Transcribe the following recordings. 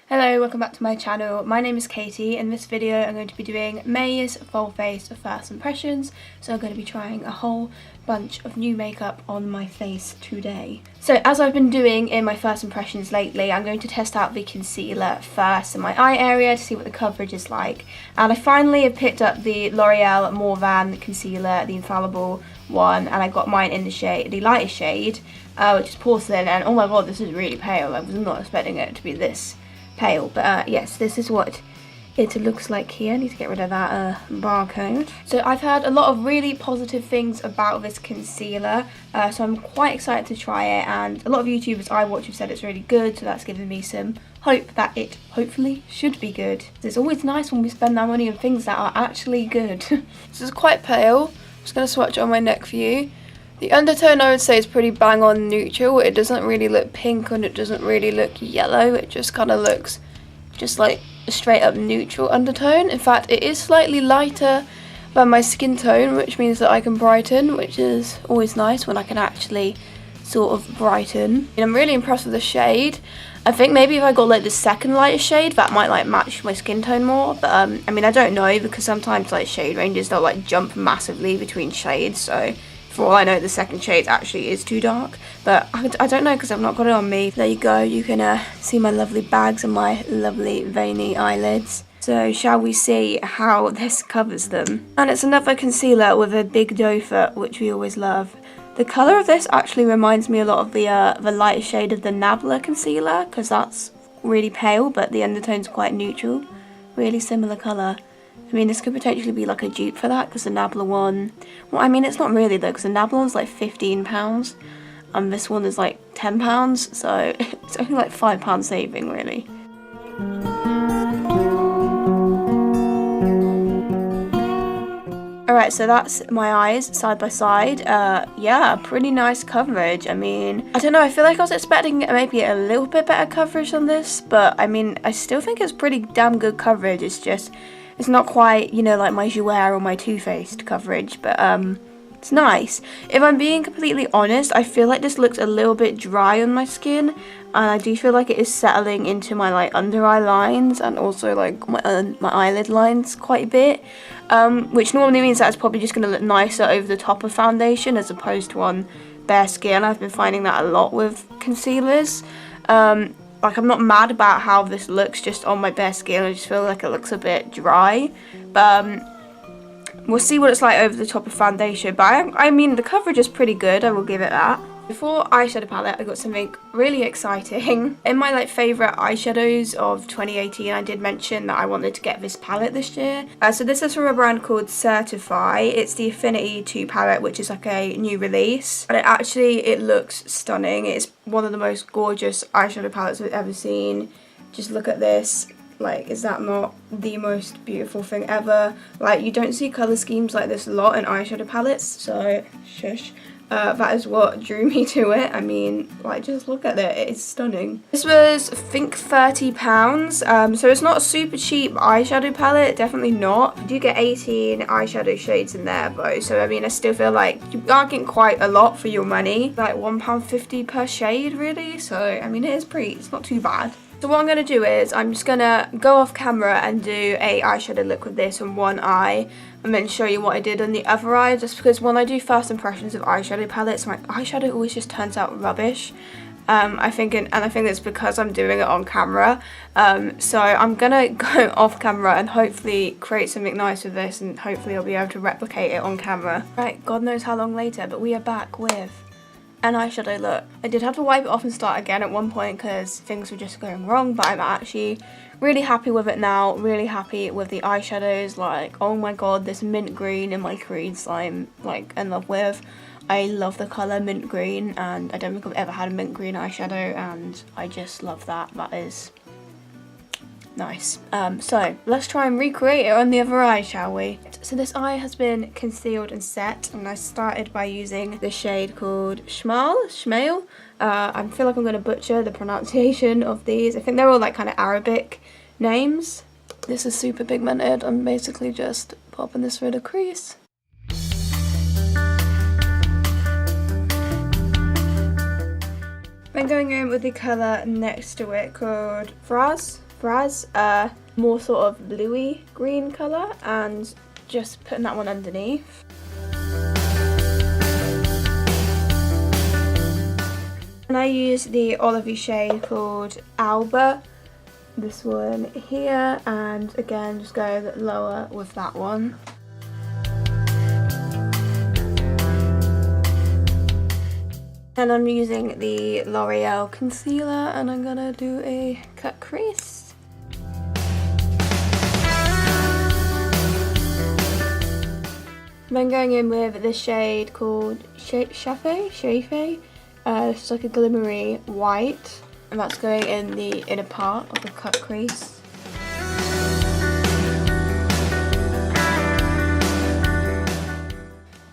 Hello, welcome back to my channel. My name is Katie. In this video I'm going to be doing May's full face first impressions. So I'm going to be trying a whole bunch of new makeup on my face today. So as I've been doing in my first impressions lately, I'm going to test out the concealer first in my eye area to see what the coverage is like. And I finally have picked up the L'Oreal More Than concealer, the infallible one, and I got mine in the lighter shade, which is porcelain, and oh my god, this is really pale. I was not expecting it to be this pale, but yes, this is what it looks like here. I need to get rid of that barcode. So I've heard a lot of really positive things about this concealer, so I'm quite excited to try it, and a lot of YouTubers I watch have said it's really good, so that's given me some hope that it hopefully should be good. It's always nice when we spend our money on things that are actually good. This is quite pale. I'm just going to swatch it on my neck for you. The undertone I would say is pretty bang on neutral. It doesn't really look pink and it doesn't really look yellow. It just kind of looks just like a straight up neutral undertone. In fact, it is slightly lighter than my skin tone, which means that I can brighten, which is always nice when I can actually sort of brighten. And I'm really impressed with the shade. I think maybe if I got like the second lighter shade, that might like match my skin tone more, but I mean, I don't know, because sometimes like shade ranges don't like jump massively between shades, so for all I know, the second shade actually is too dark, but I don't know because I've not got it on me. There you go, you can see my lovely bags and my lovely veiny eyelids. So shall we see how this covers them? And it's another concealer with a big doe foot, which we always love. The colour of this actually reminds me a lot of the lighter shade of the Nabla concealer, because that's really pale, but the undertone's quite neutral. Really similar colour. I mean, this could potentially be like a dupe for that, because the Nabla one, well, I mean, it's not really though, because the Nabla one's like £15 and this one is like £10, so it's only like £5 saving really. Alright, so that's my eyes side by side. Yeah, pretty nice coverage. I mean, I don't know, I feel like I was expecting maybe a little bit better coverage on this, but I mean, I still think it's pretty damn good coverage. It's just, it's not quite, you know, like my Jouer or my Too Faced coverage, but it's nice. If I'm being completely honest, I feel like this looks a little bit dry on my skin, and I do feel like it is settling into my like under eye lines and also like my eyelid lines quite a bit, which normally means that it's probably just going to look nicer over the top of foundation as opposed to on bare skin. I've been finding that a lot with concealers. Like, I'm not mad about how this looks just on my bare skin. I just feel like it looks a bit dry, but we'll see what it's like over the top of foundation. But I mean, the coverage is pretty good, I will give it that. Before eyeshadow palette, I got something really exciting. In my like favourite eyeshadows of 2018, I did mention that I wanted to get this palette this year. So this is from a brand called Certifeye. It's the Affinity 2 palette, which is like a new release. And it looks stunning. It's one of the most gorgeous eyeshadow palettes I've ever seen. Just look at this. Like, is that not the most beautiful thing ever? Like, you don't see colour schemes like this a lot in eyeshadow palettes, so shush. That is what drew me to it. I mean, like, just look at it, it's stunning. This was, I think, £30, so it's not a super cheap eyeshadow palette, definitely not. You do get 18 eyeshadow shades in there though, so I mean, I still feel like you are getting quite a lot for your money. Like £1.50 per shade, really, so I mean, it's not too bad. So what I'm going to do is, I'm just going to go off camera and do a eyeshadow look with this on one eye, and then show you what I did on the other eye, just because when I do first impressions of eyeshadow palettes, my eyeshadow always just turns out rubbish. I think it's because I'm doing it on camera. So I'm going to go off camera and hopefully create something nice with this, and hopefully I'll be able to replicate it on camera. Right, God knows how long later, but we are back with an eyeshadow look. I did have to wipe it off and start again at one point because things were just going wrong, but I'm actually really happy with it now, really happy with the eyeshadows. Like, oh my god, this mint green in my crease I'm like in love with. I love the colour mint green, and I don't think I've ever had a mint green eyeshadow, and I just love that. That is nice. So let's try and recreate it on the other eye, shall we? So this eye has been concealed and set, and I started by using the shade called Schmail. I feel like I'm going to butcher the pronunciation of these. I think they're all like kind of Arabic names. This is super pigmented. I'm basically just popping this through the crease. I'm going in with the colour next to it called Fraz. Fraz, more sort of bluey green colour, and just putting that one underneath. And I use the olivey shade called Alba, this one here, and again just go lower with that one. And I'm using the L'Oreal concealer, and I'm gonna do a cut crease. Then going in with this shade called Certifeye. It's like a glimmery white, and that's going in the inner part of the cut crease.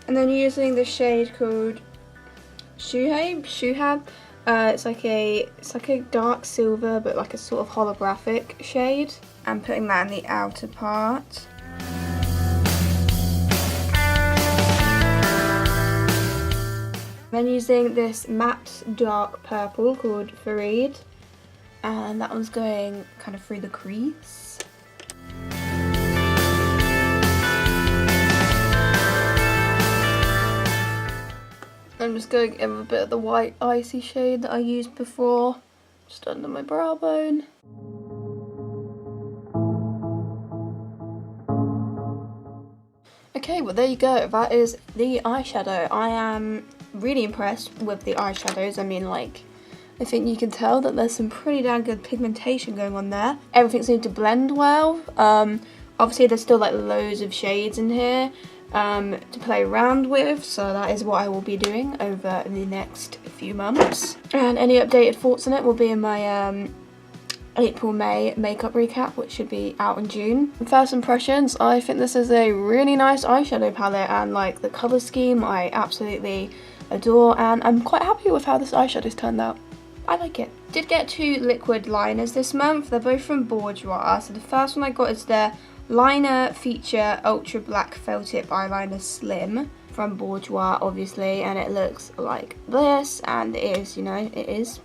And then using the shade called Shuhab. It's like a dark silver, but like a sort of holographic shade. I'm putting that in the outer part. Then using this matte dark purple called Farid, and that one's going kind of through the crease. I'm just going in with a bit of the white icy shade that I used before, just under my brow bone. Okay, well there you go, that is the eyeshadow. I am really impressed with the eyeshadows. I mean, like, I think you can tell that there's some pretty damn good pigmentation going on there. Everything seemed to blend well. Obviously there's still like loads of shades in here to play around with, so that is what I will be doing over the next few months. And any updated thoughts on it will be in my April-May makeup recap, which should be out in June. First impressions, I think this is a really nice eyeshadow palette, and like the colour scheme I absolutely adore, and I'm quite happy with how this eyeshadow's turned out. I like it. Did get 2 liquid liners this month. They're both from Bourjois. So the first one I got is their Liner Feature Ultra Black Felt Tip Eyeliner Slim from Bourjois, obviously, and it looks like this, and it is, you know, it's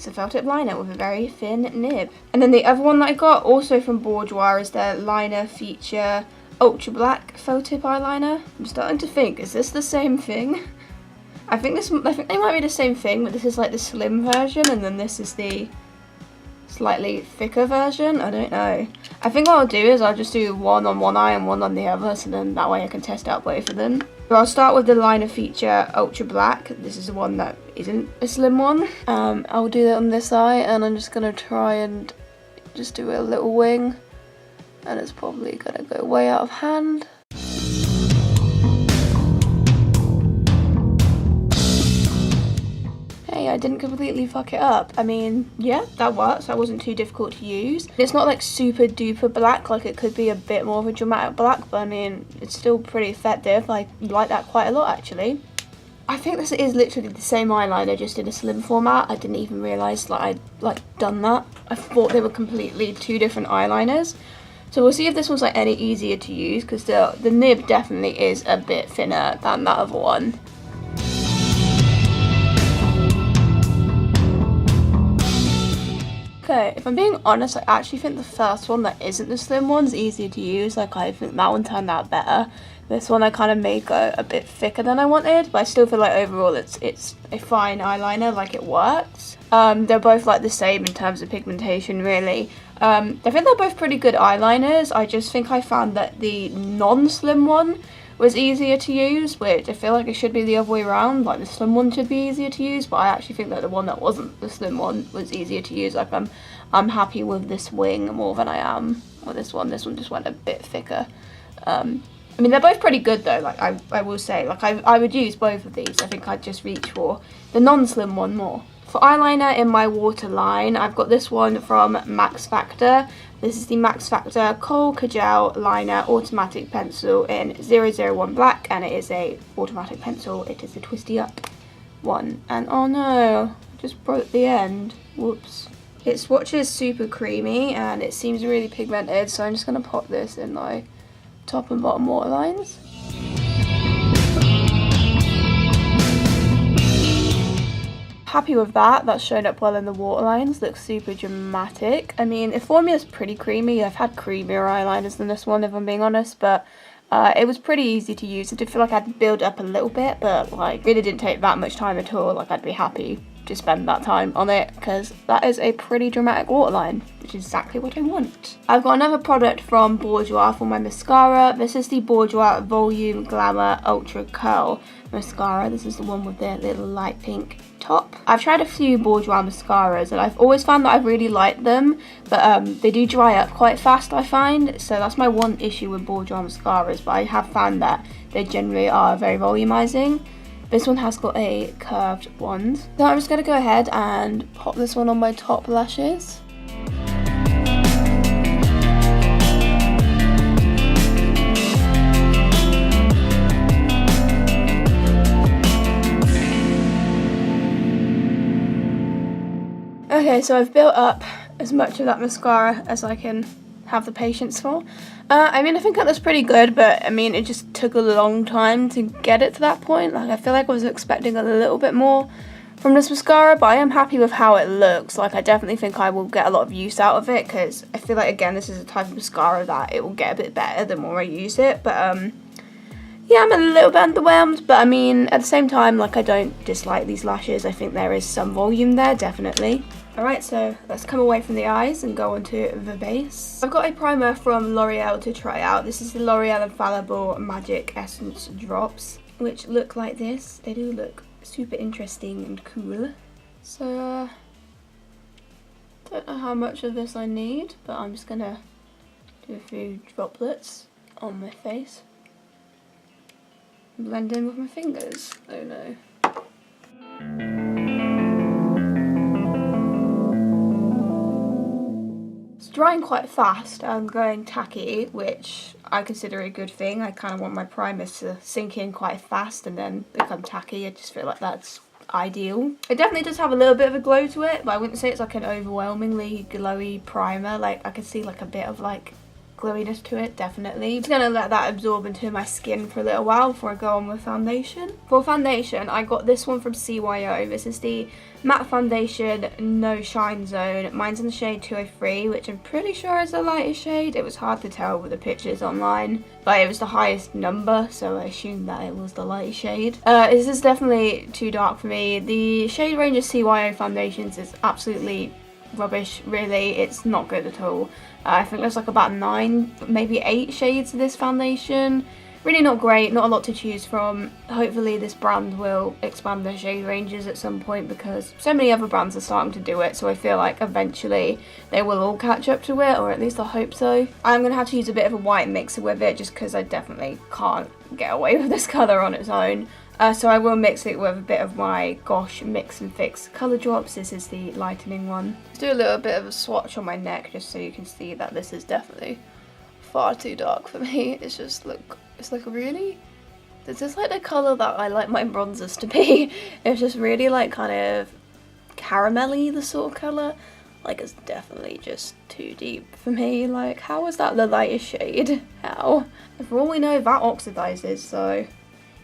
a felt tip liner with a very thin nib. And then the other one that I got, also from Bourjois, is their Liner Feature Ultra Black Felt Tip Eyeliner. I'm starting to think, is this the same thing? I think they might be the same thing, but this is like the slim version, and then this is the slightly thicker version. I don't know. I think what I'll do is I'll just do one on one eye and one on the other, so then that way I can test out both of them. So I'll start with the Liner Feature Ultra Black. This is the one that isn't a slim one. I'll do that on this eye, and I'm just gonna try and just do a little wing, and it's probably gonna go way out of hand. I didn't completely fuck it up. I mean, yeah, that works. That wasn't too difficult to use. It's not like super duper black, like it could be a bit more of a dramatic black, but I mean, it's still pretty effective. I like that quite a lot, actually. I think this is literally the same eyeliner, just in a slim format. I didn't even realise that I'd done that. I thought they were completely 2 different eyeliners. So we'll see if this one's like any easier to use, because the nib definitely is a bit thinner than that other one. Okay, if I'm being honest, I actually think the first one that isn't the slim one's easier to use. Like, I think that one turned out better. This one I kind of made go a bit thicker than I wanted, but I still feel like overall it's a fine eyeliner, like it works. They're both like the same in terms of pigmentation, really. I think they're both pretty good eyeliners. I just think I found that the non-slim one was easier to use, which I feel like it should be the other way around. Like, the slim one should be easier to use, but I actually think that the one that wasn't the slim one was easier to use. Like, I'm happy with this wing more than I am with this one. This one just went a bit thicker. I mean, they're both pretty good though, like I will say. Like, I would use both of these. I think I'd just reach for the non-slim one more. For eyeliner in my waterline, I've got this one from Max Factor. This is the Max Factor Kohl Kajal Liner Automatic Pencil in 001 Black, and it is a automatic pencil. It is a twisty up one. And oh no, I just broke the end. Whoops. It swatches super creamy, and it seems really pigmented, so I'm just going to pop this in my top and bottom waterlines. Happy with that. That's shown up well in the waterlines. Looks super dramatic. I mean, the formula's pretty creamy. I've had creamier eyeliners than this one, if I'm being honest, but it was pretty easy to use. I did feel like I had to build up a little bit, but like really didn't take that much time at all. Like I'd be happy to spend that time on it because that is a pretty dramatic waterline, which is exactly what I want. I've got another product from Bourjois for my mascara. This is the Bourjois Volume Glamour Ultra Curl mascara. This is the one with the little light pink top. I've tried a few Bourjois mascaras and I've always found that I really like them, but they do dry up quite fast, I find, so that's my one issue with Bourjois mascaras, but I have found that they generally are very volumizing. This one has got a curved wand. So I'm just going to go ahead and pop this one on my top lashes. Okay, so I've built up as much of that mascara as I can have the patience for. I mean, I think that was pretty good, but I mean, it just took a long time to get it to that point. Like, I feel like I was expecting a little bit more from this mascara, but I am happy with how it looks. Like, I definitely think I will get a lot of use out of it, because I feel like, again, this is a type of mascara that it will get a bit better the more I use it, but yeah, I'm a little bit underwhelmed, but I mean, at the same time, like, I don't dislike these lashes. I think there is some volume there, definitely. Alright, so let's come away from the eyes and go on to the base. I've got a primer from L'Oreal to try out. This is the L'Oreal Infallible Magic Essence Drops, which look like this. They do look super interesting and cool. So, don't know how much of this I need, but I'm just gonna do a few droplets on my face. Blend in with my fingers. Oh no. It's drying quite fast. I'm going tacky, which I consider a good thing. I kind of want my primers to sink in quite fast and then become tacky. I just feel like that's ideal. It definitely does have a little bit of a glow to it, but I wouldn't say it's like an overwhelmingly glowy primer. Like, I can see like a bit of like glowiness to it, definitely. I'm just gonna let that absorb into my skin for a little while before I go on with foundation. For foundation, I got this one from C.Y.O. This is the Matte Foundation No Shine Zone. Mine's in the shade 203, which I'm pretty sure is the lightest shade. It was hard to tell with the pictures online, but it was the highest number, so I assumed that it was the lightest shade. This is definitely too dark for me. The shade range of C.Y.O. foundations is absolutely rubbish, really. It's not good at all. I think there's like about 9, maybe 8 shades of this foundation. Really not great, not a lot to choose from. Hopefully this brand will expand their shade ranges at some point, because so many other brands are starting to do it, so I feel like eventually they will all catch up to it, or at least I hope so. I'm going to have to use a bit of a white mixer with it, just because I definitely can't get away with this colour on its own. So I will mix it with a bit of my Gosh Mix and Fix colour drops. This is the lightening one. Let's do a little bit of a swatch on my neck just so you can see that this is definitely far too dark for me. It's just it's like really, this is like the colour that I like my bronzers to be. It's just really like kind of caramelly, the sort of colour. Like, it's definitely just too deep for me. Like, how is that the lightest shade? How? For all we know, that oxidizes, so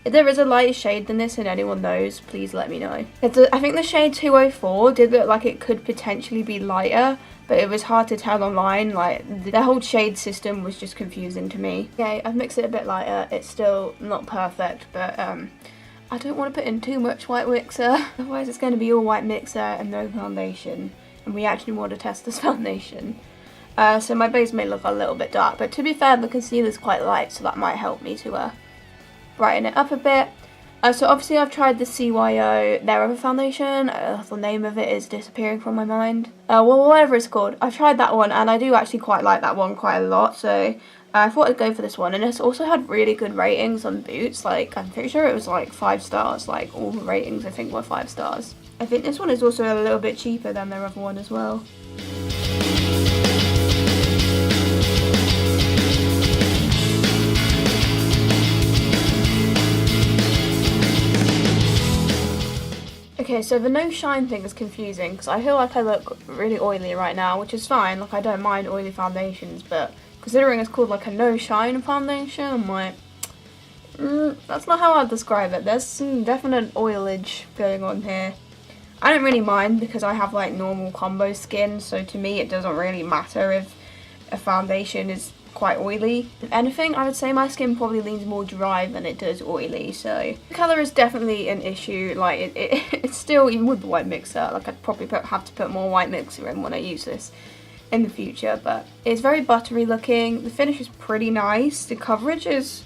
if there is a lighter shade than this and anyone knows, please let me know. I think the shade 204 did look like it could potentially be lighter, but it was hard to tell online. Like, the whole shade system was just confusing to me. Okay, I've mixed it a bit lighter. It's still not perfect, but I don't want to put in too much white mixer. Otherwise it's going to be all white mixer and no foundation. And we actually want to test this foundation. So my base may look a little bit dark, but to be fair, the concealer's quite light, so that might help me to brighten it up a bit. So obviously I've tried the C.Y.O. their other foundation. The name of it is disappearing from my mind. Well, whatever it's called. I've tried that one and I do actually quite like that one quite a lot, so I thought I'd go for this one. And it's also had really good ratings on Boots. Like, I'm pretty sure it was like 5 stars. Like, all the ratings I think were 5 stars. I think this one is also a little bit cheaper than their other one as well. Okay, so the no shine thing is confusing because I feel like I look really oily right now, which is fine. Like, I don't mind oily foundations, but considering it's called like a no shine foundation, I'm like, that's not how I'd describe it. There's some definite oilage going on here. I don't really mind because I have like normal combo skin, so to me it doesn't really matter if a foundation is quite oily. If anything, I would say my skin probably leans more dry than it does oily, so the colour is definitely an issue. Like it's still, even with the white mixer, like I'd probably have to put more white mixer in when I use this in the future, but it's very buttery looking. The finish is pretty nice. The coverage is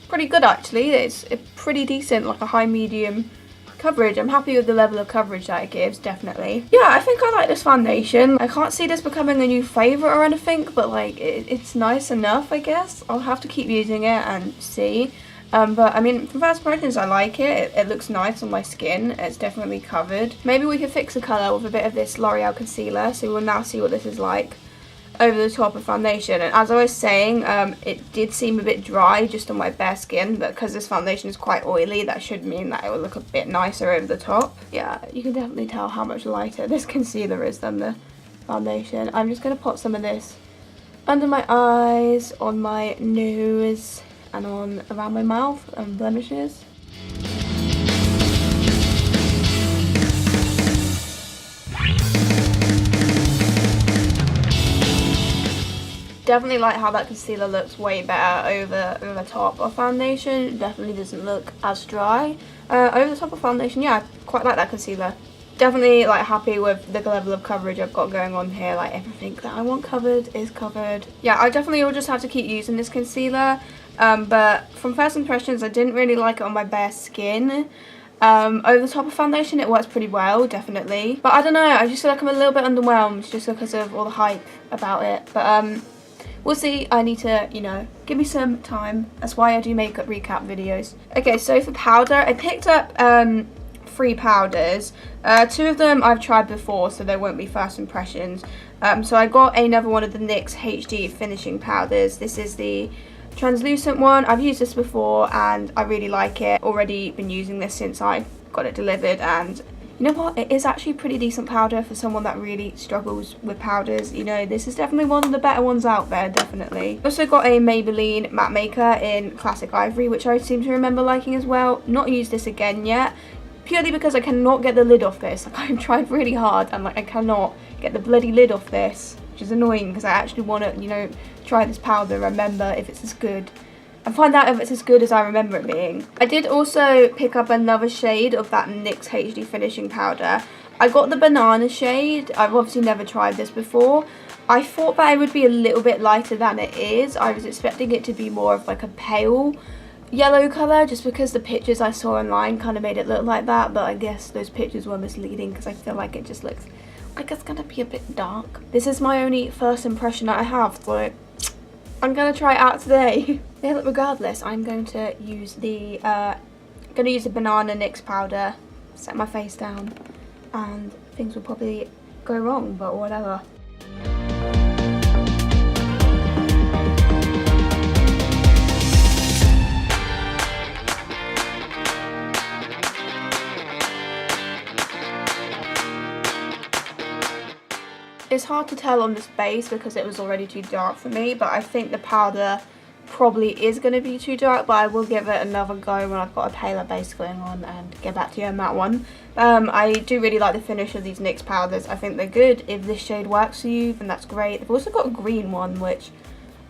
pretty good actually. It's pretty decent, like a high medium coverage. I'm happy with the level of coverage that it gives, definitely. Yeah, I think I like this foundation. I can't see this becoming a new favourite or anything, but like it's nice enough, I guess. I'll have to keep using it and see. But I mean, from first impressions, I like it. It looks nice on my skin. It's definitely covered. Maybe we could fix the colour with a bit of this L'Oreal concealer, so we'll now see what this is like over the top of foundation. And as I was saying, it did seem a bit dry just on my bare skin, but because this foundation is quite oily, that should mean that it will look a bit nicer over the top. Yeah, you can definitely tell how much lighter this concealer is than the foundation. I'm just going to pop some of this under my eyes, on my nose, and on around my mouth and blemishes. Definitely like how that concealer looks way better over the top of foundation. It definitely doesn't look as dry. Over the top of foundation, yeah, I quite like that concealer. Definitely like happy with the level of coverage I've got going on here. Like everything that I want covered is covered. Yeah, I definitely will just have to keep using this concealer. But from first impressions, I didn't really like it on my bare skin. Over the top of foundation, it works pretty well, definitely. But I don't know, I just feel like I'm a little bit underwhelmed just because of all the hype about it. But we'll see. I need to, you know, give me some time. That's why I do makeup recap videos. Okay, so for powder, I picked up 3 powders. 2 of them I've tried before, so they won't be first impressions. So I got another one of the NYX HD finishing powders. This is the translucent one. I've used this before and I really like it. Already been using this since I got it delivered, and you know what, it is actually pretty decent powder for someone that really struggles with powders. You know, this is definitely one of the better ones out there, definitely. Also got a Maybelline matte maker in Classic Ivory, which I seem to remember liking as well. Not used this again yet, purely because I cannot get the lid off this. Like, I've tried really hard and like I cannot get the bloody lid off this, which is annoying because I actually want to, you know, try this powder and remember if it's as good and find out if it's as good as I remember it being. I did also pick up another shade of that NYX HD finishing powder. I got the banana shade. I've obviously never tried this before. I thought that it would be a little bit lighter than it is. I was expecting it to be more of like a pale yellow colour, just because the pictures I saw online kind of made it look like that, but I guess those pictures were misleading because I feel like it just looks like it's gonna be a bit dark. This is my only first impression that I have, so I'm gonna try it out today. Yeah, look, regardless, I'm going to use the banana NYX powder, set my face down, and things will probably go wrong, but whatever. It's hard to tell on this base because it was already too dark for me, but I think the powder probably is going to be too dark, but I will give it another go when I've got a paler base going on and get back to you on that one. I do really like the finish of these NYX powders. I think they're good. If this shade works for you, then that's great. They've also got a green one, which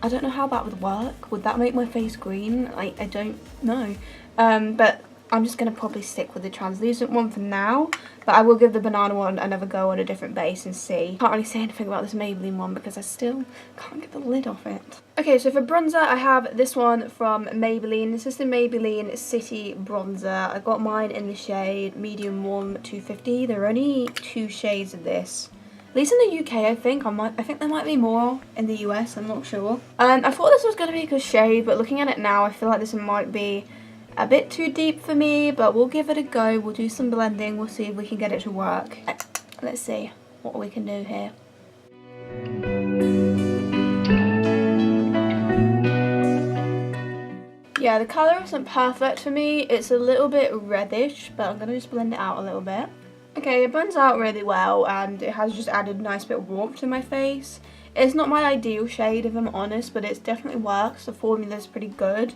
I don't know how that would work. Would that make my face green? I don't know. But I'm just going to probably stick with the translucent one for now, but I will give the banana one another go on a different base and see. Can't really say anything about this Maybelline one because I still can't get the lid off it. Okay, so for bronzer, I have this one from Maybelline. This is the Maybelline City Bronzer. I got mine in the shade Medium Warm 250. There are only 2 shades of this. At least in the UK, I think. I think there might be more in the US, I'm not sure. I thought this was going to be a good shade, but looking at it now, I feel like this might be a bit too deep for me, but we'll give it a go. We'll do some blending. We'll see if we can get it to work. Let's see what we can do here. Yeah, the colour isn't perfect for me. It's a little bit reddish, but I'm going to just blend it out a little bit. Okay, it blends out really well, and it has just added a nice bit of warmth to my face. It's not my ideal shade, if I'm honest, but it definitely works. The formula is pretty good.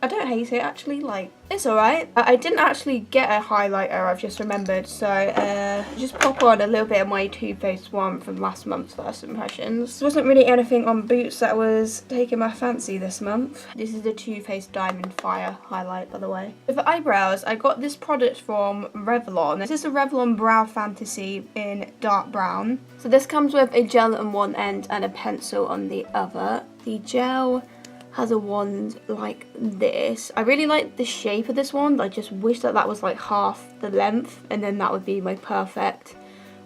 I don't hate it actually, like, it's alright. I didn't actually get a highlighter, I've just remembered, so just pop on a little bit of my Too Faced one from last month's first impressions. There wasn't really anything on Boots that was taking my fancy this month. This is the Too Faced Diamond Fire highlight, by the way. For eyebrows, I got this product from Revlon. This is a Revlon Brow Fantasy in dark brown. So this comes with a gel on one end and a pencil on the other. The gel has a wand like this. I really like the shape of this wand. I just wish that that was like half the length, and then that would be my perfect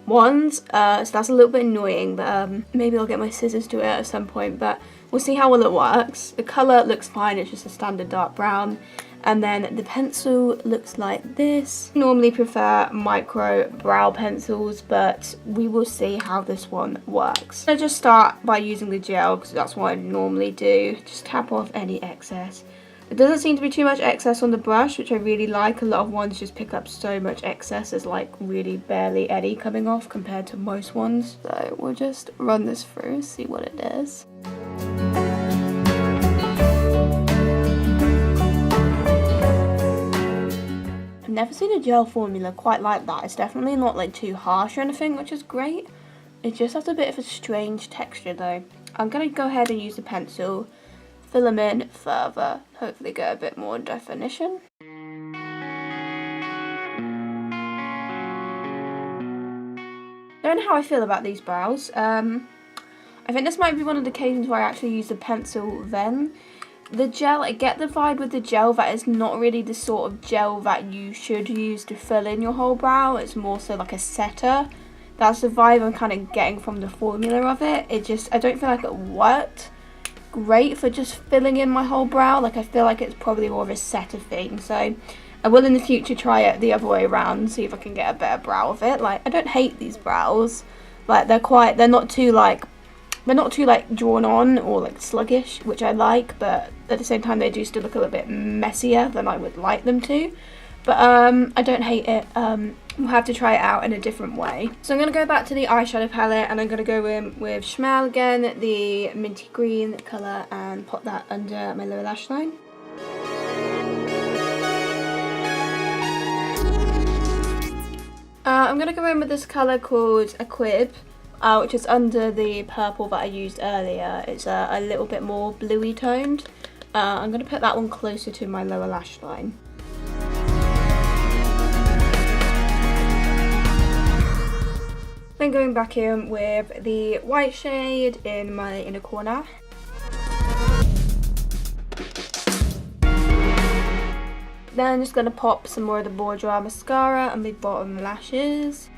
wand. So that's a little bit annoying, but maybe I'll get my scissors to it at some point, but we'll see how well it works. The colour looks fine, it's just a standard dark brown. And then the pencil looks like this. I normally prefer micro brow pencils, but we will see how this one works. I just start by using the gel because that's what I normally do. Just tap off any excess. There doesn't seem to be too much excess on the brush, which I really like. A lot of ones just pick up so much excess. There's like really barely any coming off compared to most ones. So we'll just run this through, see what it does. Never seen a gel formula quite like that. It's definitely not like too harsh or anything, which is great. It just has a bit of a strange texture though. I'm going to go ahead and use the pencil, fill them in further, hopefully get a bit more definition. Don't know how I feel about these brows. I think this might be one of the occasions where I actually use the pencil then. The gel, I get the vibe with the gel that it's not really the sort of gel that you should use to fill in your whole brow. It's more so like a setter. That's the vibe I'm kind of getting from the formula of it. I don't feel like it worked great for just filling in my whole brow. Like, I feel like it's probably more of a setter thing. So I will in the future try it the other way around, see if I can get a better brow of it. Like, I don't hate these brows. Like, they're not too like drawn on or like sluggish, which I like, but at the same time they do still look a little bit messier than I would like them to. But I don't hate it. We'll have to try it out in a different way. So I'm going to go back to the eyeshadow palette and I'm going to go in with Schmel again, the minty green colour, and pop that under my lower lash line. I'm going to go in with this colour called A Quib. Which is under the purple that I used earlier. It's a little bit more bluey toned. I'm going to put that one closer to my lower lash line. Then going back in with the white shade in my inner corner. Then I'm just going to pop some more of the Bourjois mascara on the bottom lashes.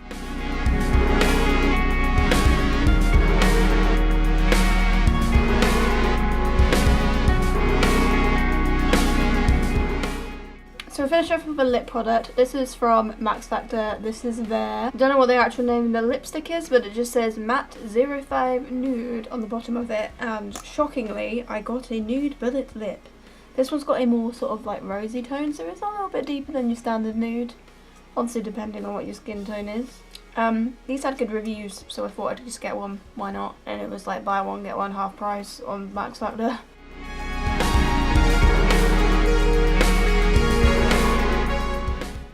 So we finished off with a lip product. This is from Max Factor. This is their, I don't know what the actual name of the lipstick is, but it just says Matte 05 Nude on the bottom of it. And shockingly, I got a nude bullet lip. This one's got a more sort of like rosy tone, so it's a little bit deeper than your standard nude. Obviously depending on what your skin tone is. These had good reviews, so I thought I'd just get one. Why not? And it was like buy one, get one half price on Max Factor.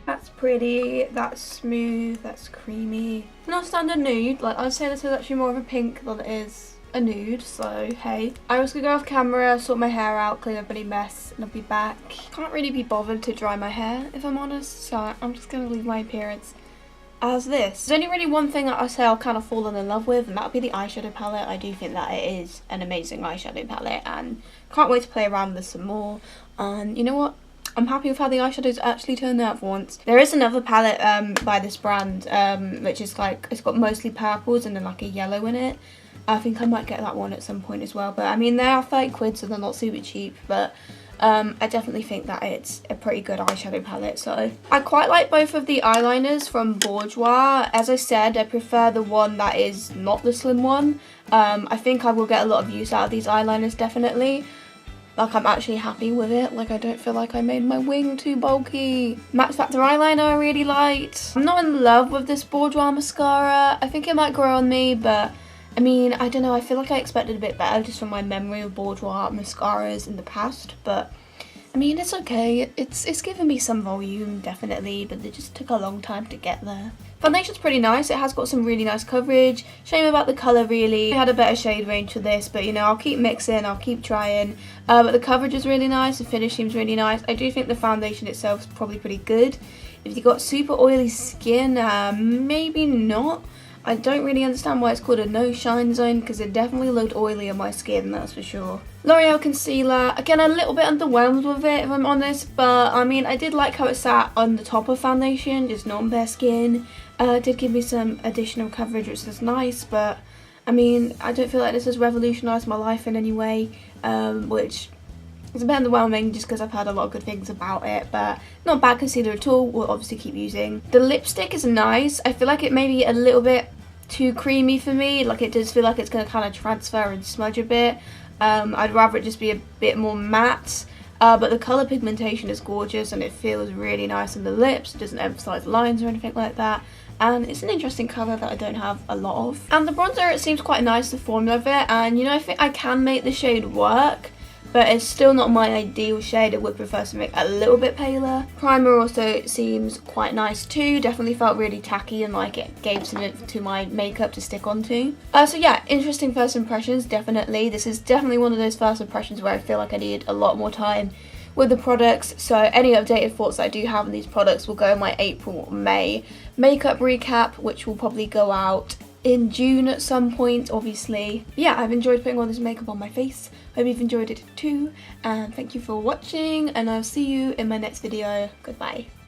That's pretty, that's smooth, that's creamy. It's not standard nude, like I'd say this is actually more of a pink than it is a nude, so hey. I was gonna go off camera, sort my hair out, clean up any mess, and I'll be back. Can't really be bothered to dry my hair, if I'm honest, so I'm just gonna leave my appearance as this. There's only really one thing that I say I'll kind of fallen in love with, and that'll be the eyeshadow palette. I do think that it is an amazing eyeshadow palette, and can't wait to play around with this some more. And you know what? I'm happy with how the eyeshadows actually turned out for once. There is another palette by this brand, which is like, it's got mostly purples and then like a yellow in it. I think I might get that one at some point as well. But I mean, they are 30 quid, so they're not super cheap. But I definitely think that it's a pretty good eyeshadow palette. So I quite like both of the eyeliners from Bourjois. As I said, I prefer the one that is not the slim one. I think I will get a lot of use out of these eyeliners, definitely. Like, I'm actually happy with it. Like, I don't feel like I made my wing too bulky. Max Factor eyeliner I really liked. I'm not in love with this Bourjois mascara. I think it might grow on me, but I mean, I don't know. I feel like I expected a bit better just from my memory of Bourjois mascaras in the past. But I mean, it's okay. It's given me some volume, definitely, but it just took a long time to get there. Foundation's pretty nice. It has got some really nice coverage. Shame about the colour, really. I had a better shade range for this, but you know, I'll keep mixing, I'll keep trying. But the coverage is really nice, the finish seems really nice. I do think the foundation itself is probably pretty good. If you've got super oily skin, maybe not. I don't really understand why it's called a no shine zone, because it definitely looked oily on my skin, that's for sure. L'Oreal concealer, again a little bit underwhelmed with it if I'm honest, but I mean I did like how it sat on the top of foundation, just not on bare skin. It did give me some additional coverage, which is nice, but I mean I don't feel like this has revolutionised my life in any way, which is a bit underwhelming just because I've heard a lot of good things about it, but not bad concealer at all. We'll obviously keep using. The lipstick is nice. I feel like it may be a little bit too creamy for me. Like it does feel like it's going to kind of transfer and smudge a bit. I'd rather it just be a bit more matte. But the colour pigmentation is gorgeous and it feels really nice on the lips. It doesn't emphasise lines or anything like that. And it's an interesting colour that I don't have a lot of. And the bronzer, it seems quite nice, the formula of it. And you know, I think I can make the shade work, but it's still not my ideal shade. I would prefer something a little bit paler. Primer also seems quite nice too. Definitely felt really tacky and like it gave something to my makeup to stick onto. So yeah, interesting first impressions, definitely. This is definitely one of those first impressions where I feel like I need a lot more time with the products. So any updated thoughts that I do have on these products will go in my April-May makeup recap, which will probably go out in June at some point, obviously. Yeah, I've enjoyed putting all this makeup on my face. Hope you've enjoyed it too, and thank you for watching, and I'll see you in my next video. Goodbye.